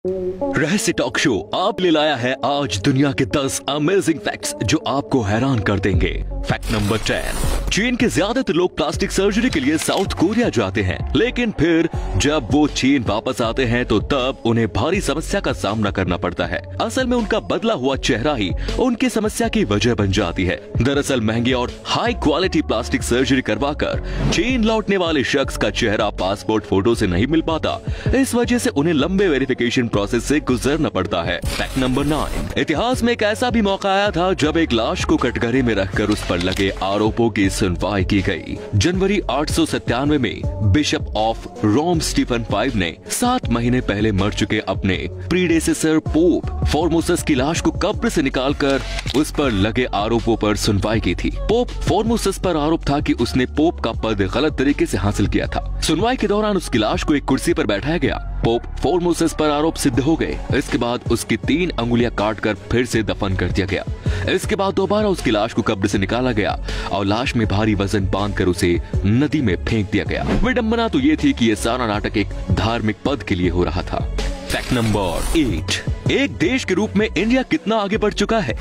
रहस्य talk show आप ले लाया है आज दुनिया के 10 अमेजिंग फैक्ट्स जो आपको हैरान कर देंगे। Fact number 10। चीन के ज्यादातर लोग प्लास्टिक सर्जरी के लिए साउथ कोरिया जाते हैं, लेकिन फिर जब वो चीन वापस आते हैं तो तब उन्हें भारी समस्या का सामना करना पड़ता है। असल में उनका बदला हुआ चेहरा ही उनकी समस्या की वजह बन जाती है। दरअसल महंगी और हाई क्वालिटी प्लास्टिक सर्जरी करवाकर चीन लौटने वाले शख्स का चेहरा पासपोर्ट फोटो से नहीं मिल पाता। इस वजह से उन्हें लंबे वेरिफिकेशन प्रोसेस से गुजरना पड़ता है। Fact number 9। इतिहास में एक ऐसा भी मौका आया था जब एक लाश को कटघरे में रखकर उस पर लगे आरोपों की सुनवाई की गई। जनवरी 897 में bishop of Rome Stephen V ने 7 महीने पहले मर चुके अपने प्रीडेसेसर पोप फॉर्मोसस की लाश को कब्र से निकालकर उस पर लगे आरोपों पर सुनवाई की थी। पोप फॉर्मोसस पर आरोप था कि उसने पोप का पद गलत तरीके से हासिल किया था। सुनवाई के दौरान उसकी लाश को एक कुर्सी पर बैठाया गया। पोप फॉर्मोसस पर आरोप सिद्ध हो गए। इसके बाद उसकी 3 अंगुलियां काटकर फिर से दफन कर दिया गया। इसके बाद दोबारा उसकी लाश को कब्र से निकाला गया और लाश में भारी वजन बांधकर उसे नदी में फेंक दिया गया। विडंबना तो ये थी कि ये सारा नाटक एक धार्मिक पद के लिए हो रहा था। Fact number 8। एक देश के रूप में इंडिया कितना आगे बढ़ चुका है,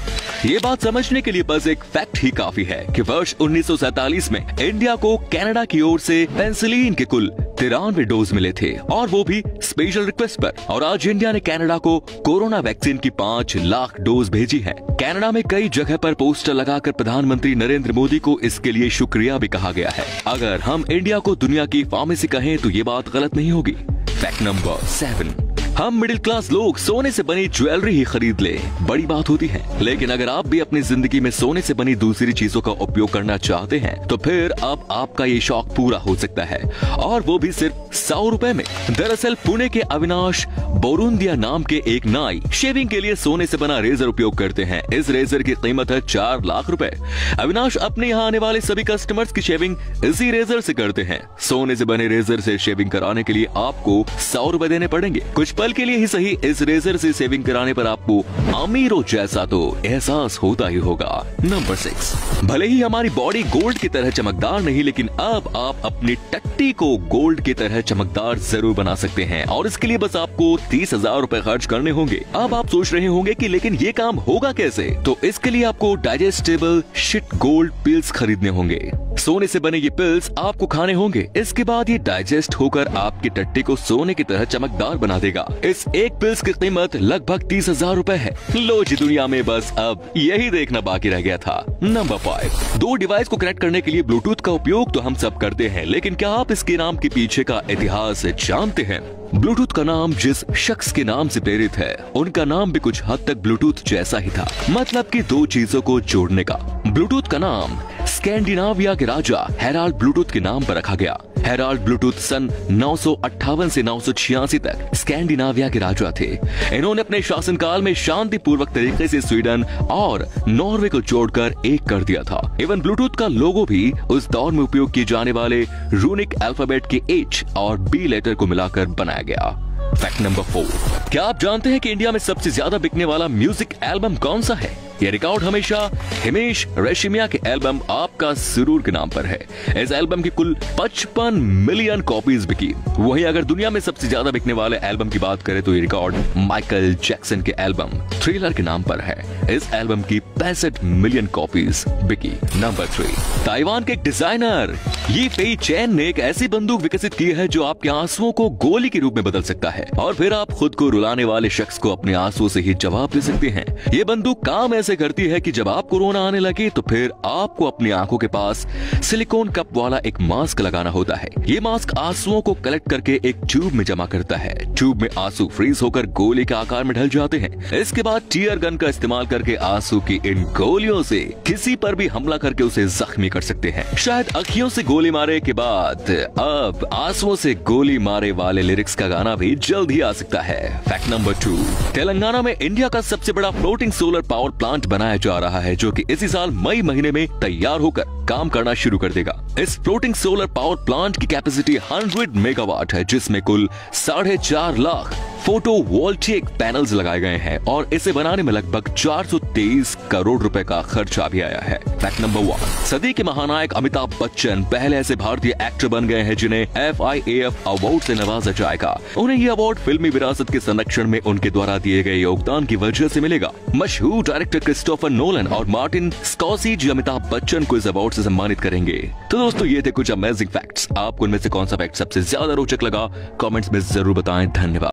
ये बात समझने के लिए बस एक फैक्ट ही काफी है कि वर्ष 1947 में इंडिया को कनाडा की ओर से पेनिसिलिन के कुल 93 डोज मिले थे, और वो भी स्पेशल रिक्वेस्ट पर। और आज इंडिया ने कनाडा को कोरोना वैक्सीन की 5 लाख डोज भेजी है। कनाडा में कई जगह पर पोस्टर लगाकर प्रधानमंत्री नरेंद्र मोदी को इसके लिए शुक्रिया भी कहा गया है। अगर हम इंडिया को दुनिया की फार्मेसी कहें तो ये बात गलत नहीं होगी। Fact number 7। हम मिडिल क्लास लोग सोने से बनी ज्वेलरी ही खरीद ले, बड़ी बात होती है। लेकिन अगर आप भी अपनी जिंदगी में सोने से बनी दूसरी चीजों का उपयोग करना चाहते हैं तो फिर अब आपका ये शौक पूरा हो सकता है, और वो भी सिर्फ 100 रुपए में। दरअसल पुणे के अविनाश बोरुंदिया नाम के एक नाई शेविंग के लिए सोने से बना रेजर उपयोग करते हैं। इस रेजर की कीमत है 4 लाख रुपए। अविनाश अपने यहाँ आने वाले सभी कस्टमर्स की शेविंग इसी रेजर से करते हैं। सोने से बने रेजर से शेविंग कराने के लिए आपको 100 रुपए देने पड़ेंगे। कुछ पल के लिए ही सही, इस रेजर से शेविंग कराने पर आपको अमीरों जैसा तो एहसास होता ही होगा। नंबर 6। भले ही हमारी बॉडी गोल्ड की तरह चमकदार नहीं, लेकिन अब आप अपनी टट्टी को गोल्ड की तरह चमकदार जरूर बना सकते हैं, और इसके लिए बस आपको 30,000 रुपए खर्च करने होंगे। अब आप सोच रहे होंगे कि लेकिन ये काम होगा कैसे, तो इसके लिए आपको डाइजेस्टेबल शिट गोल्ड पिल्स खरीदने होंगे। सोने से बने ये पिल्स आपको खाने होंगे। इसके बाद ये डाइजेस्ट होकर आपकी टट्टी को सोने की तरह चमकदार बना देगा। इस एक पिल्स की कीमत लगभग 30,000 रुपए है। लो जी, दुनिया में बस अब यही देखना बाकी रह गया था। नंबर 5। 2 डिवाइस को कनेक्ट करने के लिए ब्लूटूथ का उपयोग तो हम सब करते हैं, लेकिन क्या आप इसके नाम के पीछे का इतिहास जानते हैं? ब्लूटूथ का नाम जिस शख्स के नाम से प्रेरित है, उनका नाम भी कुछ हद तक ब्लूटूथ जैसा ही था, मतलब कि 2 चीजों को जोड़ने का। ब्लूटूथ का नाम स्कैंडिनाविया के राजा हेराल्ड ब्लूटूथ के नाम पर रखा गया। हेराल्ड ब्लूटूथ सन 958 से 986 तक स्कैंडिनाविया के राजा थे। इन्होंने अपने शासनकाल में शांतिपूर्वक तरीके से स्वीडन और नॉर्वे को जोड़कर एक कर दिया था। इवन ब्लूटूथ का लोगो भी उस दौर में उपयोग किए जाने वाले रूनिक अल्फाबेट के H और B लेटर को मिलाकर बनाया गया। Fact number 4। क्या आप जानते हैं कि इंडिया में सबसे ज्यादा बिकने वाला म्यूजिक एल्बम कौन सा है? ये रिकॉर्ड हमेशा हिमेश रेशमिया के एल्बम आपका सुरूर के नाम पर है। इस एल्बम की कुल 55 मिलियन कॉपीज बिकी। वहीं अगर दुनिया में सबसे ज्यादा बिकने वाले एल्बम की बात करें तो ये रिकॉर्ड माइकल जैक्सन के एल्बम थ्रिलर के नाम पर है। इस एल्बम की 65 मिलियन कॉपीज बिकी। नंबर 3। ताइवान के एक डिजाइनर ये फेई चैन ने एक ऐसी बंदूक विकसित की है जो आपके आंसुओं को गोली के रूप में बदल सकता है, और फिर आप खुद को रुलाने वाले शख्स को अपने आंसुओं से ही जवाब दे सकते हैं। ये बंदूक काम ऐसे करती है कि जब आप कोरोना आने लगे तो फिर आपको अपनी आंखों के पास सिलिकॉन कप वाला एक मास्क लगाना होता है। ये मास्क आंसुओं को कलेक्ट करके एक ट्यूब में जमा करता है। ट्यूब में आंसू फ्रीज होकर गोली के आकार में ढल जाते हैं। इसके बाद टीयर गन का इस्तेमाल करके आंसू की इन गोलियों से किसी पर भी हमला करके उसे जख्मी कर सकते हैं। शायद अखियों से गोली मारे के बाद अब आंसुओं से गोली मारे वाले लिरिक्स का गाना भी जल्द ही आ सकता है। Fact number 2। तेलंगाना में इंडिया का सबसे बड़ा फ्लोटिंग सोलर पावर प्लांट बनाया जा रहा है, जो कि इसी साल मई महीने में तैयार होकर काम करना शुरू कर देगा। इस फ्लोटिंग सोलर पावर प्लांट की कैपेसिटी 100 मेगावाट है, जिसमें कुल 4.5 लाख फोटो वोल्टेइक पैनल्स लगाए गए हैं और इसे बनाने में लगभग 423 करोड़ रुपए का खर्चा भी आया है। फैक्ट नंबर 1, सदी के महानायक अमिताभ बच्चन पहले ऐसे भारतीय एक्टर बन गए हैं जिन्हें FIAF अवार्ड से नवाजा जाएगा। उन्हें ये अवार्ड फिल्मी विरासत के संरक्षण में उनके द्वारा दिए गए योगदान की वजह से मिलेगा। मशहूर डायरेक्टर क्रिस्टोफर नोलन और मार्टिन स्कॉर्सेज़ी अमिताभ बच्चन को इस अवार्ड से सम्मानित करेंगे। तो दोस्तों ये थे कुछ अमेजिंग फैक्ट्स। आपको इनमें से कौन सा फैक्ट सबसे ज्यादा रोचक लगा, कमेंट्स में जरूर बताएं। धन्यवाद।